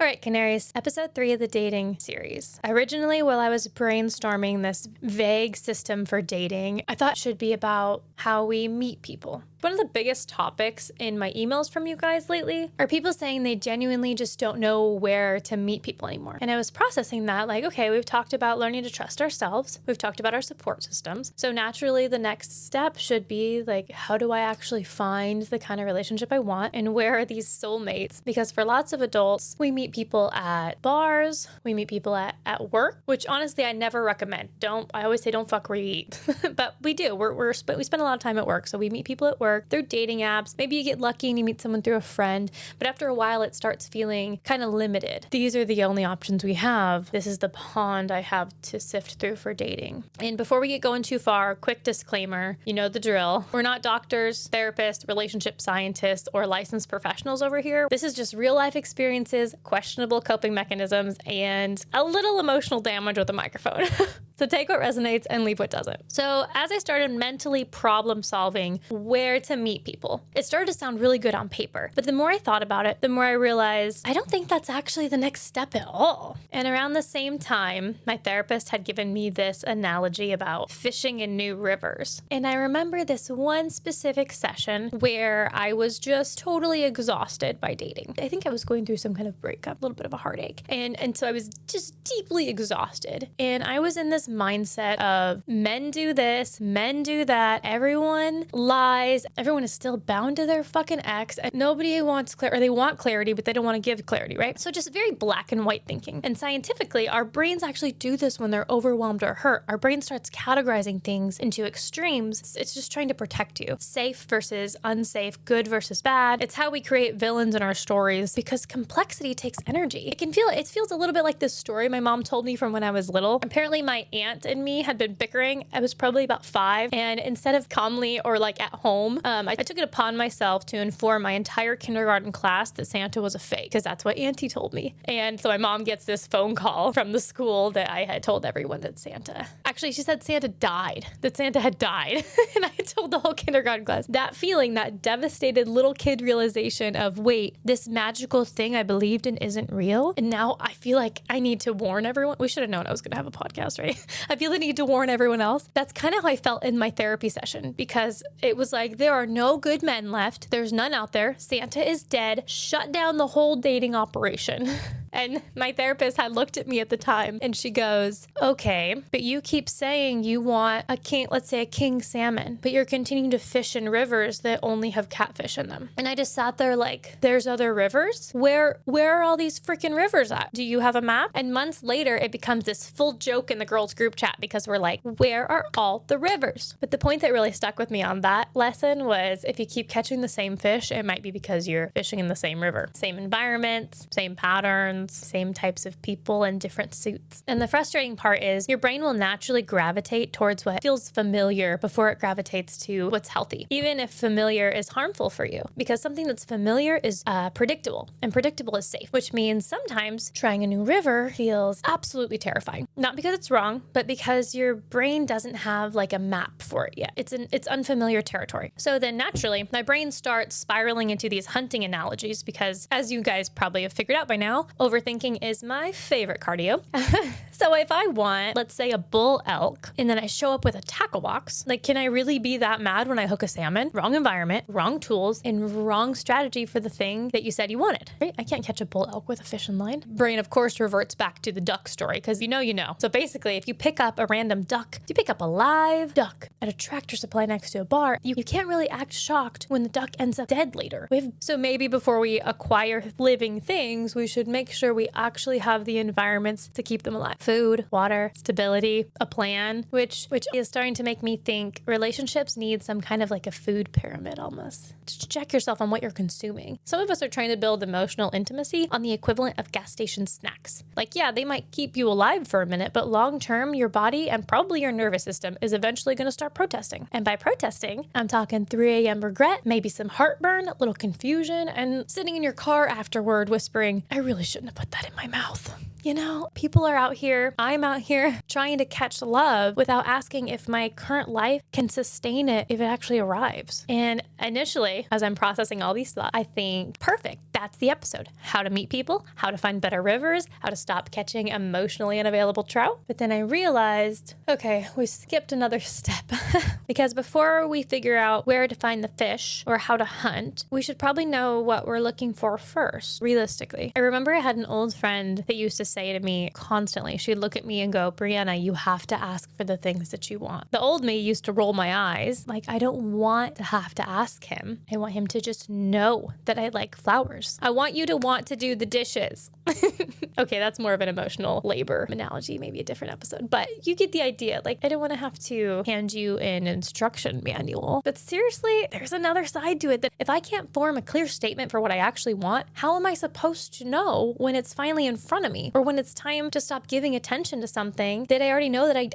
All right, Canaries, episode 3 of the dating series. Originally, while I was brainstorming this vague system for dating, I thought it should be about how we meet people. One of the biggest topics in my emails from you guys lately are people saying they genuinely just don't know where to meet people anymore. And I was processing that like, okay, we've talked about learning to trust ourselves. We've talked about our support systems. So naturally, the next step should be like, how do I actually find the kind of relationship I want? And where are these soulmates? Because for lots of adults, we meet people at bars, we meet people at work, which honestly, I never recommend. I always say don't fuck where you eat. But we do. We spend a lot of time at work. So we meet people at work through dating apps. Maybe you get lucky and you meet someone through a friend, but after a while it starts feeling kind of limited. These are the only options we have. This is the pond I have to sift through for dating. And before we get going too far, quick disclaimer, you know the drill. We're not doctors, therapists, relationship scientists, or licensed professionals over here. This is just real life experiences, questionable coping mechanisms, and a little emotional damage with a microphone. So take what resonates and leave what doesn't. So as I started mentally problem solving where to meet people, it started to sound really good on paper. But the more I thought about it, the more I realized I don't think that's actually the next step at all. And around the same time, my therapist had given me this analogy about fishing in new rivers. And I remember this one specific session where I was just totally exhausted by dating. I think I was going through some kind of breakup, a little bit of a heartache. And so I was just deeply exhausted. And I was in this mindset of men do this, men do that, everyone lies, everyone is still bound to their fucking ex, and nobody wants clarity, or they want clarity, but they don't want to give clarity, right? So just very black and white thinking. And scientifically, our brains actually do this when they're overwhelmed or hurt. Our brain starts categorizing things into extremes. It's just trying to protect you. Safe versus unsafe, good versus bad. It's how we create villains in our stories because complexity takes energy. It feels a little bit like this story my mom told me from when I was little. Apparently my aunt and me had been bickering. I was probably about 5, and instead of calmly or like at home, I took it upon myself to inform my entire kindergarten class that Santa was a fake, because that's what Auntie told me. And so my mom gets this phone call from the school that I had told everyone that actually she said Santa had died. And I had told the whole kindergarten class. That feeling, that devastated little kid realization of, wait, this magical thing I believed in isn't real. And now I feel like I need to warn everyone. We should have known I was going to have a podcast, right? I feel the need to warn everyone else. That's kind of how I felt in my therapy session, because it was like, there are no good men left. There's none out there. Santa is dead. Shut down the whole dating operation. And my therapist had looked at me at the time and she goes, okay, but you keep saying you want a king, let's say a king salmon, but you're continuing to fish in rivers that only have catfish in them. And I just sat there like, there's other rivers? Where are all these freaking rivers at? Do you have a map? And months later, it becomes this full joke in the girls group chat because we're like, where are all the rivers? But the point that really stuck with me on that lesson was, if you keep catching the same fish, it might be because you're fishing in the same river, same environments, same patterns, same types of people and different suits. And the frustrating part is your brain will naturally gravitate towards what feels familiar before it gravitates to what's healthy, even if familiar is harmful for you, because something that's familiar is predictable, and predictable is safe, which means sometimes trying a new river feels absolutely terrifying. Not because it's wrong, but because your brain doesn't have like a map for it yet. It's unfamiliar territory. So then naturally, my brain starts spiraling into these hunting analogies because, as you guys probably have figured out by now, overthinking is my favorite cardio. So if I want, let's say, a bull elk, and then I show up with a tackle box, like, can I really be that mad when I hook a salmon? Wrong environment, wrong tools, and wrong strategy for the thing that you said you wanted, right? I can't catch a bull elk with a fishing line. Brain, of course, reverts back to the duck story, because you know. So basically, if you pick up a random duck, if you pick up a live duck at a tractor supply next to a bar, you can't really act shocked when the duck ends up dead later. So maybe before we acquire living things, we should make sure we actually have the environments to keep them alive. Food, water, stability, a plan, which is starting to make me think relationships need some kind of like a food pyramid almost. Just check yourself on what you're consuming. Some of us are trying to build emotional intimacy on the equivalent of gas station snacks. Like, yeah, they might keep you alive for a minute, but long term, your body and probably your nervous system is eventually going to start protesting. And by protesting, I'm talking 3 a.m. regret, maybe some heartburn, a little confusion, and sitting in your car afterward whispering, I really shouldn't to put that in my mouth. People are out here, I'm out here trying to catch love without asking if my current life can sustain it if it actually arrives. And initially, as I'm processing all these thoughts, I think, perfect, that's the episode. How to meet people, how to find better rivers, how to stop catching emotionally unavailable trout. But then I realized, okay, we skipped another step. Because before we figure out where to find the fish or how to hunt, we should probably know what we're looking for first, realistically. I remember I had an old friend that used to say to me constantly, she'd look at me and go, Brianna, you have to ask for the things that you want. The old me used to roll my eyes. Like, I don't want to have to ask him. I want him to just know that I like flowers. I want you to want to do the dishes. Okay, that's more of an emotional labor analogy, maybe a different episode, but you get the idea. Like, I don't want to have to hand you an instruction manual, but seriously, there's another side to it that if I can't form a clear statement for what I actually want, how am I supposed to know when it's finally in front of me or when it's time to stop giving attention to something that I already know that I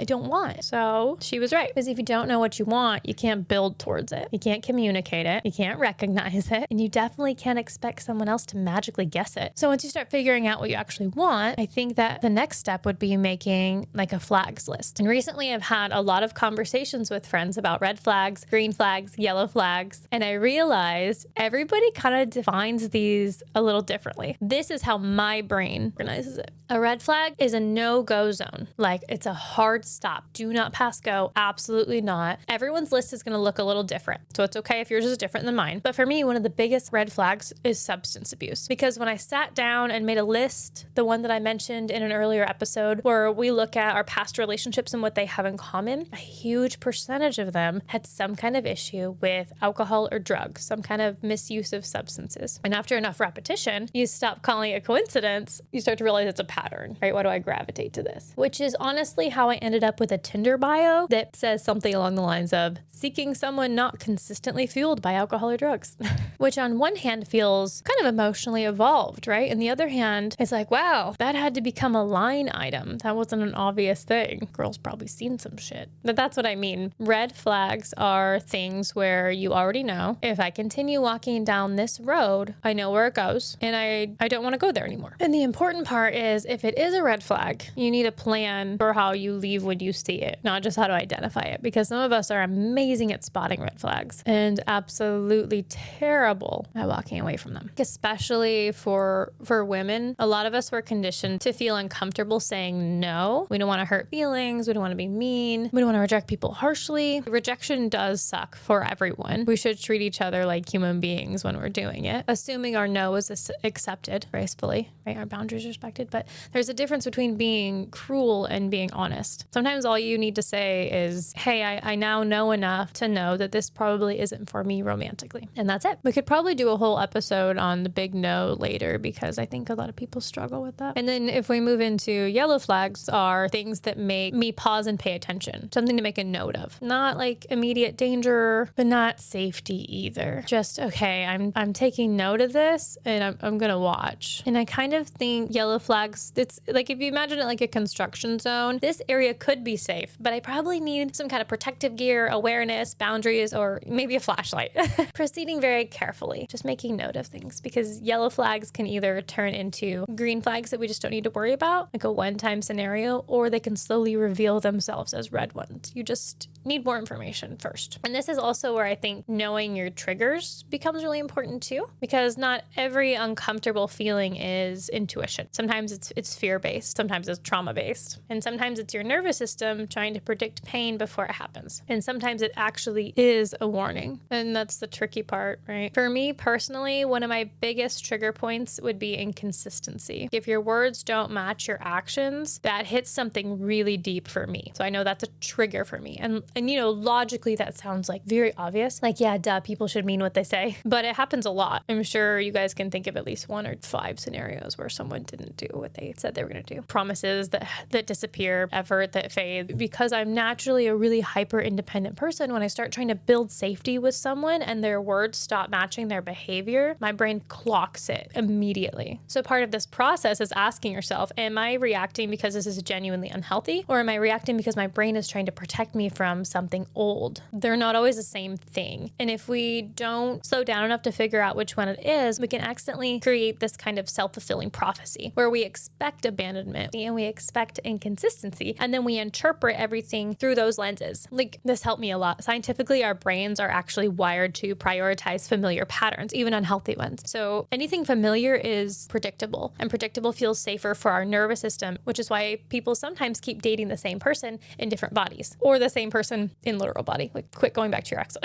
don't want. So she was right, because if you don't know what you want, you can't build towards it. You can't communicate it. You can't recognize it. And you definitely can't expect someone else to magically guess it. So once you start figuring out what you actually want, I think that the next step would be making like a flags list. And recently I've had a lot of conversations with friends about red flags, green flags, yellow flags. And I realized everybody kind of defines these a little differently. This is how my brain organizes it. A red flag is a no-go zone. Like, it's a hard stop. Do not pass go. Absolutely not. Everyone's list is going to look a little different. So it's okay if yours is different than mine. But for me, one of the biggest red flags is substance abuse. Because when I sat down and made a list, the one that I mentioned in an earlier episode, where we look at our past relationships and what they have in common, a huge percentage of them had some kind of issue with alcohol or drugs, some kind of misuse of substances. And after enough repetition, you stop calling it a coincidence. You start to realize it's a pattern, right? Why do I gravitate to this? Which is honestly how I ended up with a Tinder bio that says something along the lines of seeking someone not consistently fueled by alcohol or drugs, which on one hand feels kind of emotionally evolved, right? And the other hand, it's like, wow, that had to become a line item. That wasn't an obvious thing. Girl's probably seen some shit. But that's what I mean. Red flags are things where you already know, if I continue walking down this road, I know where it goes and I don't want to go there anymore. And the important part is, if it is a red flag, you need a plan for how you leave when you see it, not just how to identify it, because some of us are amazing at spotting red flags and absolutely terrible at walking away from them. Especially for women, a lot of us were conditioned to feel uncomfortable saying no. We don't want to hurt feelings. We don't want to be mean. We don't want to reject people harshly. Rejection does suck for everyone. We should treat each other like human beings when we're doing it, assuming our no is accepted gracefully, right? Our boundaries respected. But there's a difference between being cruel and being honest. Sometimes all you need to say is, hey, I now know enough to know that this probably isn't for me romantically. And that's it. We could probably do a whole episode on the big no later, because I think a lot of people struggle with that. And then if we move into yellow flags, are things that make me pause and pay attention. Something to make a note of. Not like immediate danger, but not safety either. Just, okay, I'm taking note of this and I'm going to watch. And I kind of think yellow flags, it's like, if you imagine it like a construction zone, this area could be safe, but I probably need some kind of protective gear, awareness, boundaries, or maybe a flashlight. Proceeding very carefully, just making note of things, because yellow flags can either turn into green flags that we just don't need to worry about, like a one-time scenario, or they can slowly reveal themselves as red ones. You just need more information first. And this is also where I think knowing your triggers becomes really important too, because not every uncomfortable feeling is intuition. Sometimes it's fear-based, sometimes it's trauma-based, and sometimes it's your nervous system trying to predict pain before it happens. And sometimes it actually is a warning. And that's the tricky part, right? For me personally, one of my biggest trigger points would be inconsistency. If your words don't match your actions, that hits something really deep for me. So I know that's a trigger for me. And you know, logically that sounds like very obvious. Like, yeah, duh, people should mean what they say. But it happens a lot. I'm sure you guys can think of at least 1 or 5 scenarios where someone didn't do what they said they were going to do. Promises that disappear, effort that fade. Because I'm naturally a really hyper independent person, when I start trying to build safety with someone and their words stop matching their behavior, my brain clocks it immediately. So part of this process is asking yourself, am I reacting because this is genuinely unhealthy? Or am I reacting because my brain is trying to protect me from something old? They're not always the same thing. And if we don't slow down enough to figure out which one it is, we can accidentally create this this kind of self-fulfilling prophecy where we expect abandonment and we expect inconsistency, and then we interpret everything through those lenses. Like, this helped me a lot. Scientifically, our brains are actually wired to prioritize familiar patterns, even unhealthy ones. So anything familiar is predictable, and predictable feels safer for our nervous system, which is why people sometimes keep dating the same person in different bodies, or the same person in literal body. Like, quit going back to your ex.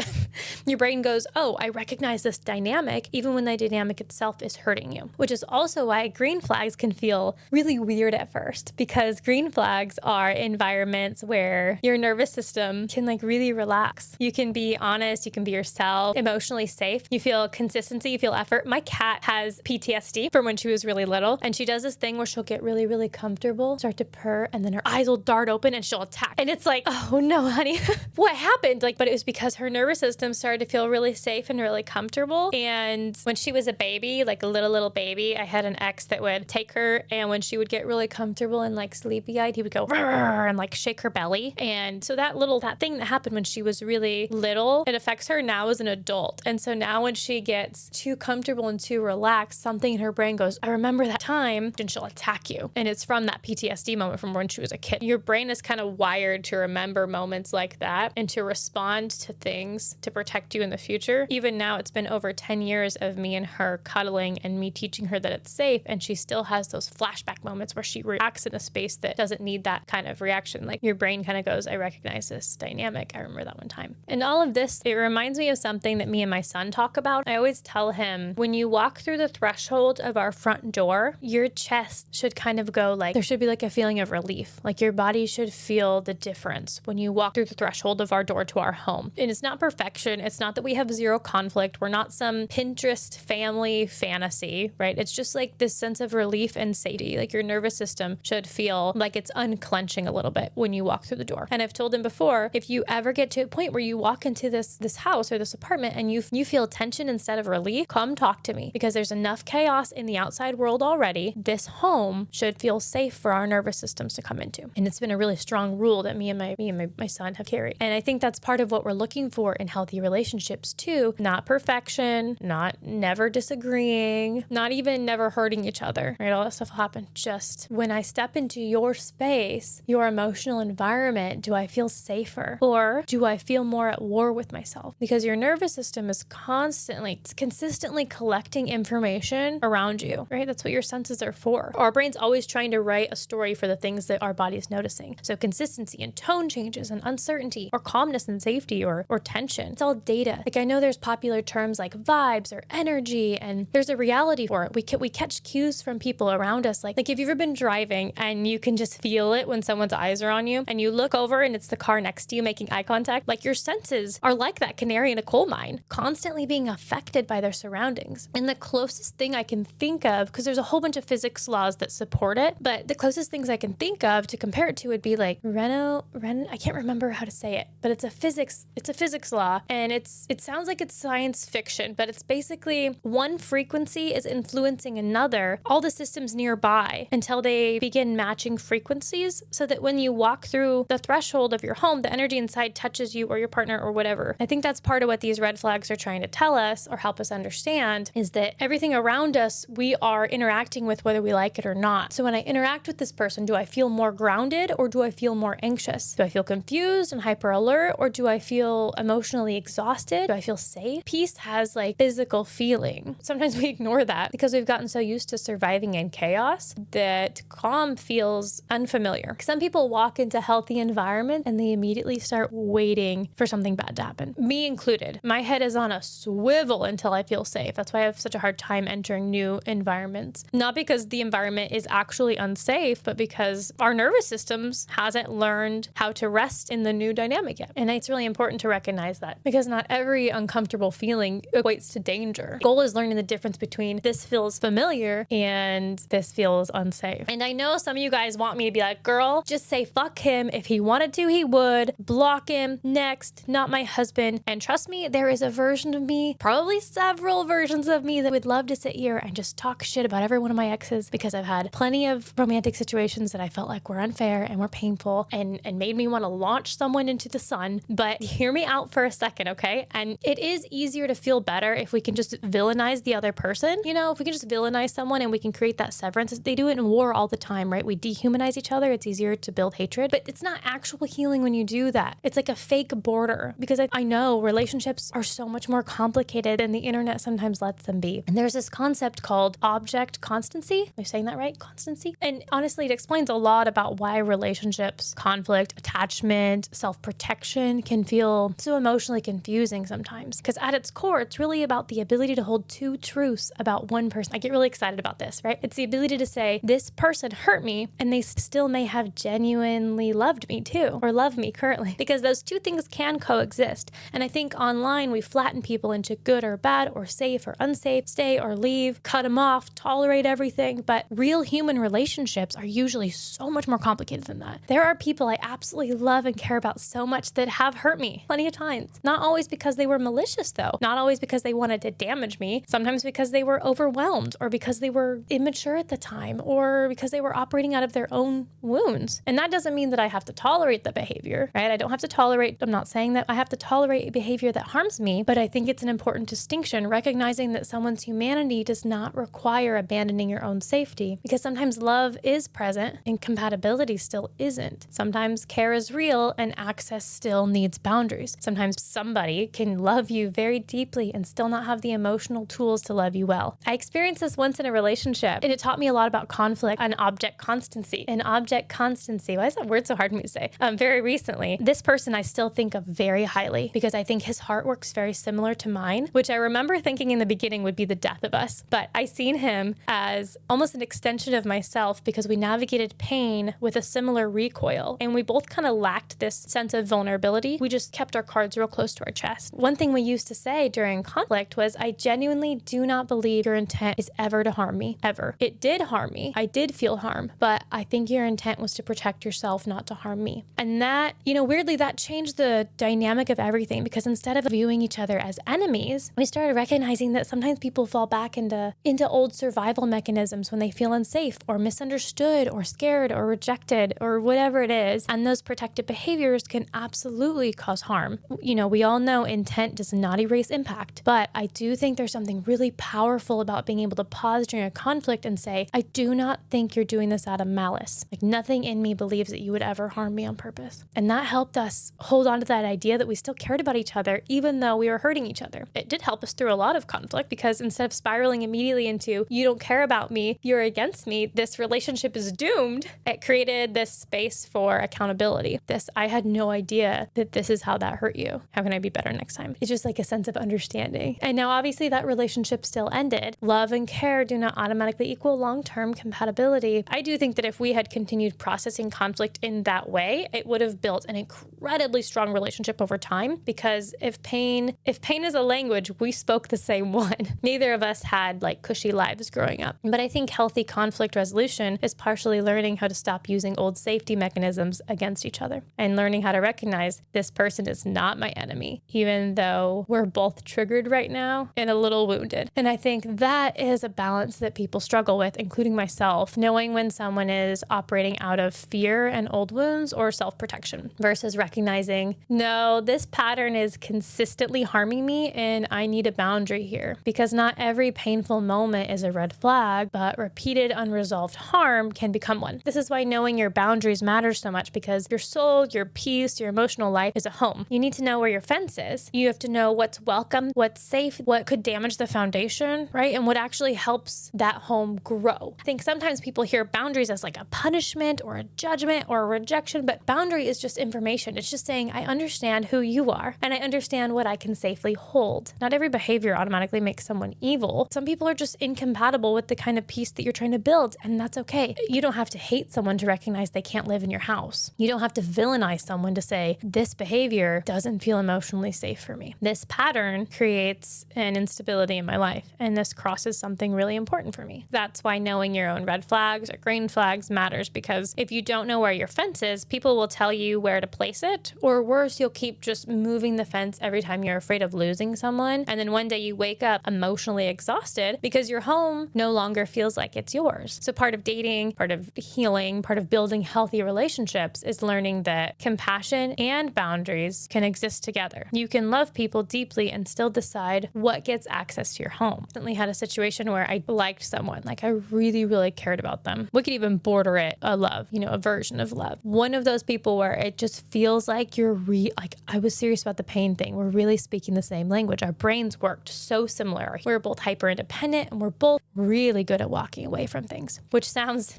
Your brain goes, oh, I recognize this dynamic, even when the dynamic itself is hurting you, which is also why green flags can feel really weird at first, because green flags are environments where your nervous system can like really relax. You can be honest, you can be yourself, emotionally safe. You feel consistency, you feel effort. My cat has PTSD from when she was really little, and she does this thing where she'll get really, really comfortable, start to purr, and then her eyes will dart open and she'll attack. And it's like, oh no, honey, what happened? Like, but it was because her nervous system started to feel really safe and really comfortable. And when she was a baby, like a little baby, I had an ex that would take her, and when she would get really comfortable and like sleepy-eyed, he would go and like shake her belly. And so that thing that happened when she was really little, it affects her now as an adult. And so now when she gets too comfortable and too relaxed, something in her brain goes, I remember that time, and she'll attack you. And it's from that PTSD moment from when she was a kid. Your brain is kind of wired to remember moments like that and to respond to things to protect you in the future. Even now, it's been over 10 years of me and her cuddling and me teaching her that it's safe, and she still has those flashback moments where she reacts in a space that doesn't need that kind of reaction. Like, your brain kind of goes, I recognize this dynamic. I remember that one time. And all of this, it reminds me of something that me and my son talk about. I always tell him, when you walk through the threshold of our front door, your chest should kind of go like, there should be like a feeling of relief. Like, your body should feel the difference when you walk through the threshold of our door to our home. And it's not perfection. It's not that we have zero conflict. We're not some Pinterest family fantasy, right? It's just like this sense of relief and safety. Like, your nervous system should feel like it's unclenching a little bit when you walk through the door. And I've told him before, if you ever get to a point where you walk into this house or this apartment and you feel tension instead of relief, come talk to me, because there's enough chaos in the outside world already. This home should feel safe for our nervous systems to come into. And it's been a really strong rule that me and my son have carried. And I think that's part of what we're looking for in healthy relationships too. Not perfection, not never disagreeing, not even never hurting each other, right? All that stuff will happen. Just when I step into your space, your emotional environment, do I feel safer, or do I feel more at war with myself? Because your nervous system is consistently collecting information around you, right? That's what your senses are for. Our brain's always trying to write a story for the things that our body's noticing. So consistency and tone changes and uncertainty, or calmness and safety, or tension. It's all data. Like, I know there's popular terms like vibes or energy, and there's a reality for it. We catch cues from people around us. Like if you've ever been driving and you can just feel it when someone's eyes are on you, and you look over and it's the car next to you making eye contact, like, your senses are like that canary in a coal mine, constantly being affected by their surroundings. And the closest thing I can think of, because there's a whole bunch of physics laws that support it, but the closest things I can think of to compare it to would be like I can't remember how to say it, but it's a physics law, and it sounds like it's science fiction, but it's basically one frequency is influencing another, all the systems nearby, until they begin matching frequencies, so that when you walk through the threshold of your home, the energy inside touches you or your partner or whatever. I think that's part of what these red flags are trying to tell us or help us understand, is that everything around us, we are interacting with whether we like it or not. So when I interact with this person, do I feel more grounded, or do I feel more anxious? Do I feel confused and hyper alert, or do I feel emotionally exhausted? Do I feel safe? Peace has like physical feeling. Sometimes we ignore that because we've gotten so used to surviving in chaos that calm feels unfamiliar. Some people walk into healthy environments and they immediately start waiting for something bad to happen. Me included. My head is on a swivel until I feel safe. That's why I have such a hard time entering new environments. Not because the environment is actually unsafe, but because our nervous systems hasn't learned how to rest in the new dynamic yet. And it's really important to recognize that, because not every uncomfortable feeling equates to danger. The goal is learning the difference between this feels familiar and this feels unsafe. And I know some of you guys want me to be like, girl, just say fuck him. If he wanted to, he would. Block him. Next, not my husband. And trust me, there is a version of me, probably several versions of me, that would love to sit here and just talk shit about every one of my exes, because I've had plenty of romantic situations that I felt like were unfair and were painful and made me want to launch someone into the sun. But hear me out for a second, okay? And it is easier to feel better if we can just villainize the other person, if we can just villainize someone and we can create that severance. They do it in war all the time, right? We dehumanize each other. It's easier to build hatred, but it's not actual healing when you do that. It's like a fake border, because I know relationships are so much more complicated than the internet sometimes lets them be. And there's this concept called object constancy. Am I saying that right? Constancy? And honestly, it explains a lot about why relationships, conflict, attachment, self-protection can feel so emotionally confusing sometimes. Because at its core, it's really about the ability to hold two truths about one person. I get really excited about this, right? It's the ability to say, this person hurt me, and they still may have genuinely loved me too, or love me currently, because those two things can coexist. And I think online we flatten people into good or bad, or safe or unsafe, stay or leave, cut them off, tolerate everything. But real human relationships are usually so much more complicated than that. There are people I absolutely love and care about so much that have hurt me plenty of times. Not always because they were malicious though. Not always because they wanted to damage me. Sometimes because they were overwhelmed, or because they were immature at the time, or because they were operating out of their own wounds. And that doesn't mean that I have to tolerate the behavior, right? I don't have to tolerate, I'm not saying that I have to tolerate behavior that harms me, but I think it's an important distinction, recognizing that someone's humanity does not require abandoning your own safety, because sometimes love is present and compatibility still isn't. Sometimes care is real and access still needs boundaries. Sometimes somebody can love you very deeply and still not have the emotional tools to love you well. I experienced this once in a relationship, and it taught me a lot about conflict and object constancy. Why is that word so hard for me to say? Very recently, this person I still think of very highly, because I think his heart works very similar to mine, which I remember thinking in the beginning would be the death of us. But I seen him as almost an extension of myself, because we navigated pain with a similar recoil, and we both kind of lacked this sense of vulnerability. We just kept our cards real close to our chest. One thing we used to say during conflict was, I genuinely do not believe your intent is ever to harm me, ever. It did harm me. I did feel harm, but I think your intent was to protect yourself, not to harm me. And that, weirdly, that changed the dynamic of everything, because instead of viewing each other as enemies, we started recognizing that sometimes people fall back into old survival mechanisms when they feel unsafe or misunderstood or scared or rejected or whatever it is. And those protective behaviors can absolutely cause harm. We all know intent does not erase impact, but I do think there's something really powerful about being able to pause during a conflict and say, I do not think you're doing this out of malice. Like, nothing in me believes that you would ever harm me on purpose. And that helped us hold on to that idea that we still cared about each other, even though we were hurting each other. It did help us through a lot of conflict, because instead of spiraling immediately into, you don't care about me, you're against me, this relationship is doomed, it created this space for accountability. I had no idea that this is how that hurt you. How can I be better next time? It's just like a sense of understanding. And now obviously that relationship still ended. Love and care do not automatically equal long-term compatibility. I do think that if we had continued processing conflict in that way, it would have built an incredibly strong relationship over time, because if pain is a language, we spoke the same one. Neither of us had cushy lives growing up. But I think healthy conflict resolution is partially learning how to stop using old safety mechanisms against each other, and learning how to recognize this person is not my enemy, even though we're both triggered right now and a little wounded. And I think that is a balance that people struggle with, including myself, knowing when someone is operating out of fear and old wounds or self-protection, versus recognizing, no, this pattern is consistently harming me and I need a boundary here. Because not every painful moment is a red flag, but repeated unresolved harm can become one. This is why knowing your boundaries matters so much, because your soul, your peace, your emotional life is a home. You need to know where your fence is. You have to know what's welcome, what's safe, what could damage the foundation, right? And what actually helps that home grow. I think sometimes people hear boundaries as a punishment or a judgment or a rejection, but boundary is just information. It's just saying, I understand who you are and I understand what I can safely hold. Not every behavior automatically makes someone evil. Some people are just incompatible with the kind of peace that you're trying to build, and that's okay. You don't have to hate someone to recognize they can't live in your house. You don't have to villainize someone to say, this behavior doesn't feel emotionally safe for me. This pattern creates an instability in my life, and this crosses something really important for me. That's why knowing your own red flags or green flags matters, because if you don't know where your fence is, people will tell you where to place it, or worse, you'll keep just moving the fence every time you're afraid of losing someone. And then one day you wake up emotionally exhausted because your home no longer feels like it's yours. So part of dating, part of healing, part of building healthy relationships is learning that compassion and boundaries can exist together. You can love people deeply and still decide what gets access to your home. I recently had a situation where I liked someone, like I really, really cared about them. We could even border it a love, a version of love. One of those people where it just feels like like I was serious about the pain thing. We're really speaking the same language. Our brains worked so similar. We're both hyper independent and we're both really good at walking away from things, which sounds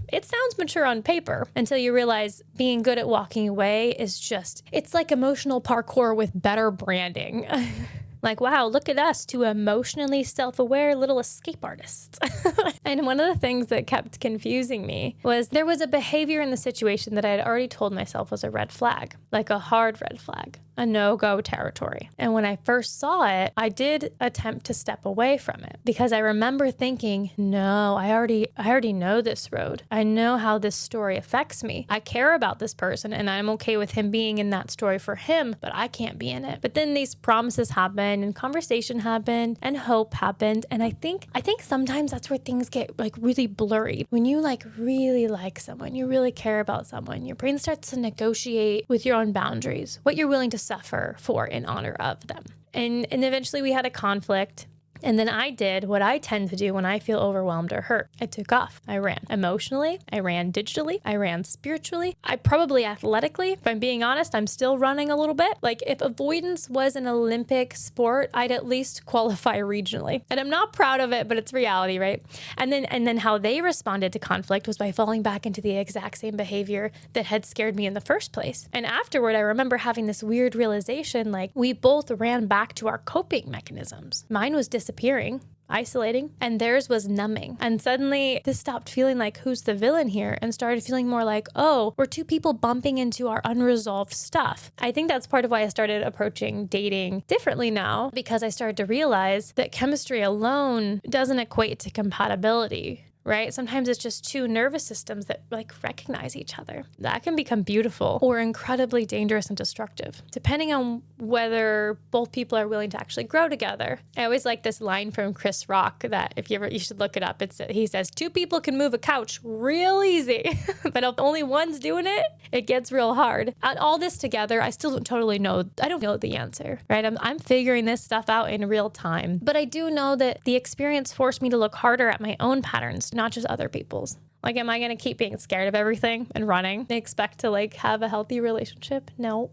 mature on paper until you realize being good at walking away it's like emotional parkour with better branding. Like, wow, look at us, two emotionally self-aware little escape artists. And one of the things that kept confusing me was there was a behavior in the situation that I had already told myself was a red flag, like a hard red flag, a no-go territory. And when I first saw it, I did attempt to step away from it because I remember thinking, no, I already know this road. I know how this story affects me. I care about this person and I'm okay with him being in that story for him, but I can't be in it. But then these promises happened and conversation happened and hope happened. And I think sometimes that's where things get like really blurry. When you like really like someone, you really care about someone, your brain starts to negotiate with your own boundaries, what you're willing to suffer for in honor of them. And eventually we had a conflict. And then I did what I tend to do when I feel overwhelmed or hurt. I took off. I ran emotionally. I ran digitally. I ran spiritually. I probably athletically. If I'm being honest, I'm still running a little bit. Like if avoidance was an Olympic sport, I'd at least qualify regionally. And I'm not proud of it, but it's reality, right? And then how they responded to conflict was by falling back into the exact same behavior that had scared me in the first place. And afterward, I remember having this weird realization, like we both ran back to our coping mechanisms. Mine was disappearing, isolating, and theirs was numbing. And suddenly this stopped feeling like who's the villain here and started feeling more like, oh, we're two people bumping into our unresolved stuff. I think that's part of why I started approaching dating differently now, because I started to realize that chemistry alone doesn't equate to compatibility. Right? Sometimes it's just two nervous systems that like recognize each other. That can become beautiful or incredibly dangerous and destructive, depending on whether both people are willing to actually grow together. I always like this line from Chris Rock that you should look it up. He says, 2 people can move a couch real easy, but if only one's doing it, it gets real hard. And all this together, I still don't totally know. I don't know the answer, right? I'm figuring this stuff out in real time, but I do know that the experience forced me to look harder at my own patterns, not just other people's. Like, am I going to keep being scared of everything and running and expect to like have a healthy relationship? No.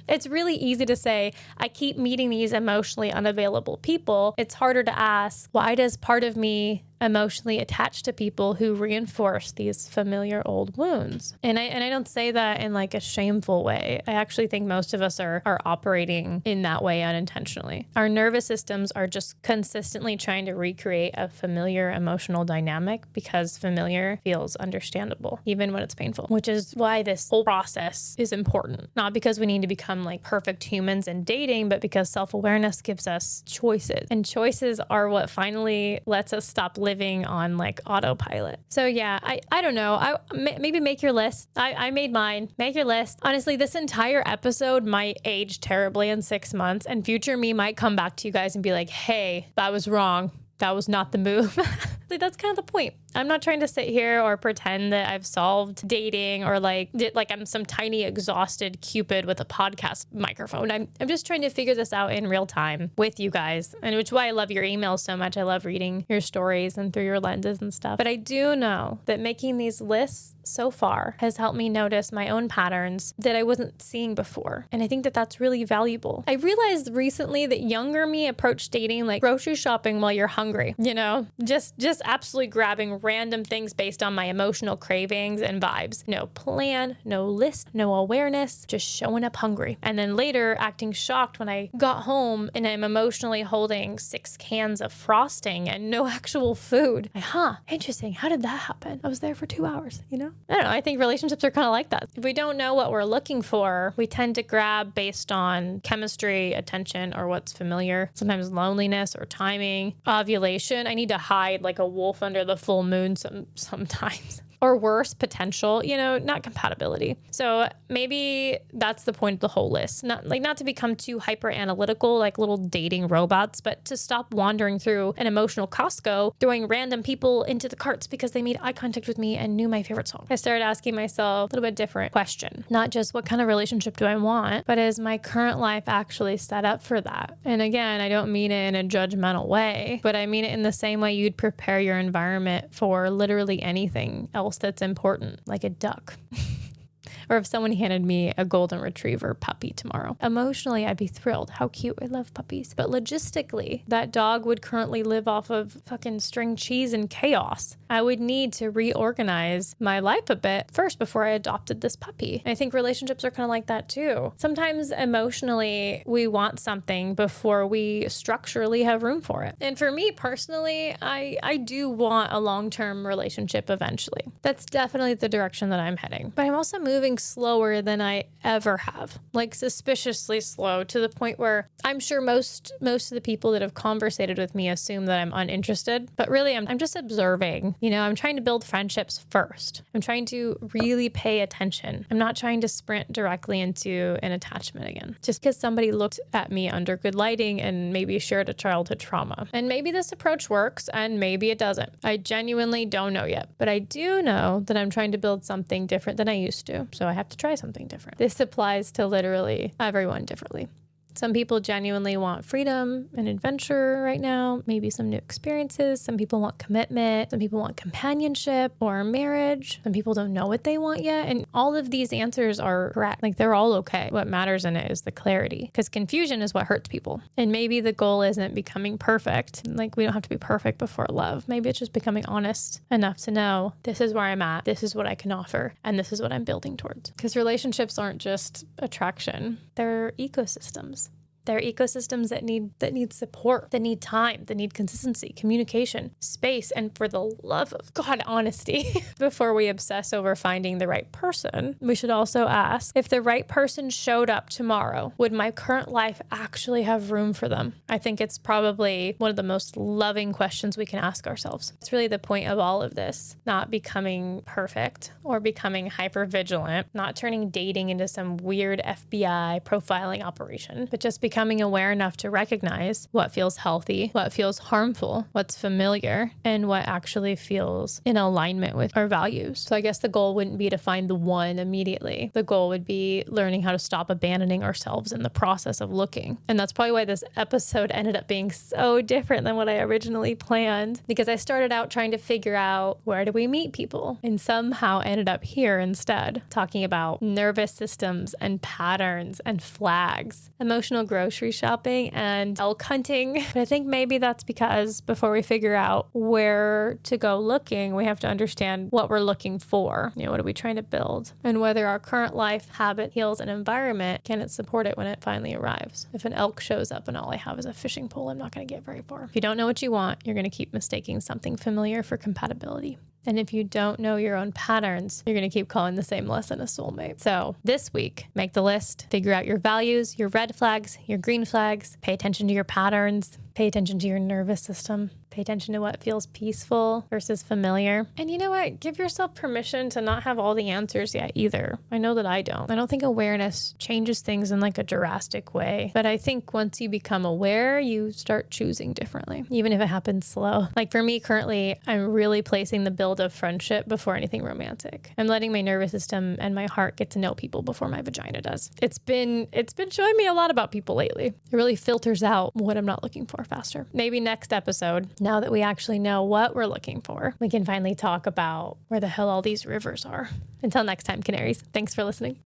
It's really easy to say, I keep meeting these emotionally unavailable people. It's harder to ask, why does part of me emotionally attach to people who reinforce these familiar old wounds? And I don't say that in like a shameful way. I actually think most of us are operating in that way unintentionally. Our nervous systems are just consistently trying to recreate a familiar emotional dynamic because familiar feels understandable, even when it's painful, which is why this whole process is important. Not because we need to become like perfect humans in dating, but because self-awareness gives us choices. And choices are what finally lets us stop living on like autopilot. So yeah, I don't know. Maybe make your list. I made mine. Make your list. Honestly, this entire episode might age terribly in 6 months, and future me might come back to you guys and be like, hey, that was wrong. That was not the move. That's kind of the point. I'm not trying to sit here or pretend that I've solved dating or like I'm some tiny exhausted Cupid with a podcast microphone. I'm just trying to figure this out in real time with you guys, and which is why I love your emails so much. I love reading your stories and through your lenses and stuff. But I do know that making these lists so far has helped me notice my own patterns that I wasn't seeing before. And I think that that's really valuable. I realized recently that younger me approached dating like grocery shopping while you're hungry, just absolutely grabbing random things based on my emotional cravings and vibes. No plan, no list, no awareness, just showing up hungry. And then later acting shocked when I got home and I'm emotionally holding 6 cans of frosting and no actual food. Interesting. How did that happen? I was there for 2 hours, I don't know. I think relationships are kind of like that. If we don't know what we're looking for, we tend to grab based on chemistry, attention, or what's familiar. Sometimes loneliness or timing, ovulation. I need to hide like a wolf under the full moon sometimes. or worse, potential, not compatibility. So maybe that's the point of the whole list. Not to become too hyper analytical, like little dating robots, but to stop wandering through an emotional Costco, throwing random people into the carts because they made eye contact with me and knew my favorite song. I started asking myself a little bit different question, not just what kind of relationship do I want, but is my current life actually set up for that? And again, I don't mean it in a judgmental way, but I mean it in the same way you'd prepare your environment for literally anything else that's important, like a duck. Or if someone handed me a golden retriever puppy tomorrow, emotionally, I'd be thrilled. How cute. I love puppies. But logistically, that dog would currently live off of fucking string cheese and chaos. I would need to reorganize my life a bit first before I adopted this puppy. And I think relationships are kind of like that too. Sometimes emotionally, we want something before we structurally have room for it. And for me personally, I do want a long-term relationship eventually. That's definitely the direction that I'm heading. But I'm also moving slower than I ever have, like suspiciously slow, to the point where I'm sure most of the people that have conversated with me assume that I'm uninterested, but really I'm just observing. I'm trying to build friendships first. I'm trying to really pay attention. I'm not trying to sprint directly into an attachment again, just because somebody looked at me under good lighting and maybe shared a childhood trauma. And maybe this approach works and maybe it doesn't. I genuinely don't know yet, but I do know that I'm trying to build something different than I used to. So I have to try something different. This applies to literally everyone differently. Some people genuinely want freedom and adventure right now, maybe some new experiences. Some people want commitment. Some people want companionship or marriage. Some people don't know what they want yet. And all of these answers are correct. Like, they're all okay. What matters in it is the clarity, because confusion is what hurts people. And maybe the goal isn't becoming perfect. Like, we don't have to be perfect before love. Maybe it's just becoming honest enough to know this is where I'm at. This is what I can offer. And this is what I'm building towards. Because relationships aren't just attraction. They're ecosystems. They're ecosystems that need support, that need time, that need consistency, communication, space, and for the love of God, honesty. Before we obsess over finding the right person, we should also ask, if the right person showed up tomorrow, would my current life actually have room for them? I think it's probably one of the most loving questions we can ask ourselves. It's really the point of all of this, not becoming perfect or becoming hyper-vigilant, not turning dating into some weird FBI profiling operation, but just becoming aware enough to recognize what feels healthy, what feels harmful, what's familiar, and what actually feels in alignment with our values. So I guess the goal wouldn't be to find the one immediately. The goal would be learning how to stop abandoning ourselves in the process of looking. And that's probably why this episode ended up being so different than what I originally planned, because I started out trying to figure out, where do we meet people? And somehow ended up here instead, talking about nervous systems and patterns and flags, emotional grocery shopping, and elk hunting. But I think maybe that's because before we figure out where to go looking, we have to understand what we're looking for. What are we trying to build? And whether our current life, habit, heals, and environment, can it support it when it finally arrives? If an elk shows up and all I have is a fishing pole, I'm not going to get very far. If you don't know what you want, you're going to keep mistaking something familiar for compatibility. And if you don't know your own patterns, you're going to keep calling the same lesson a soulmate. So this week, make the list, figure out your values, your red flags, your green flags, pay attention to your patterns, pay attention to your nervous system, pay attention to what feels peaceful versus familiar. And you know what? Give yourself permission to not have all the answers yet either. I know that I don't. I don't think awareness changes things in like a drastic way. But I think once you become aware, you start choosing differently, even if it happens slow. Like for me currently, I'm really placing the build of friendship before anything romantic. I'm letting my nervous system and my heart get to know people before my vagina does. It's been showing me a lot about people lately. It really filters out what I'm not looking for faster. Maybe next episode, now that we actually know what we're looking for, we can finally talk about where the hell all these rivers are. Until next time, canaries, thanks for listening.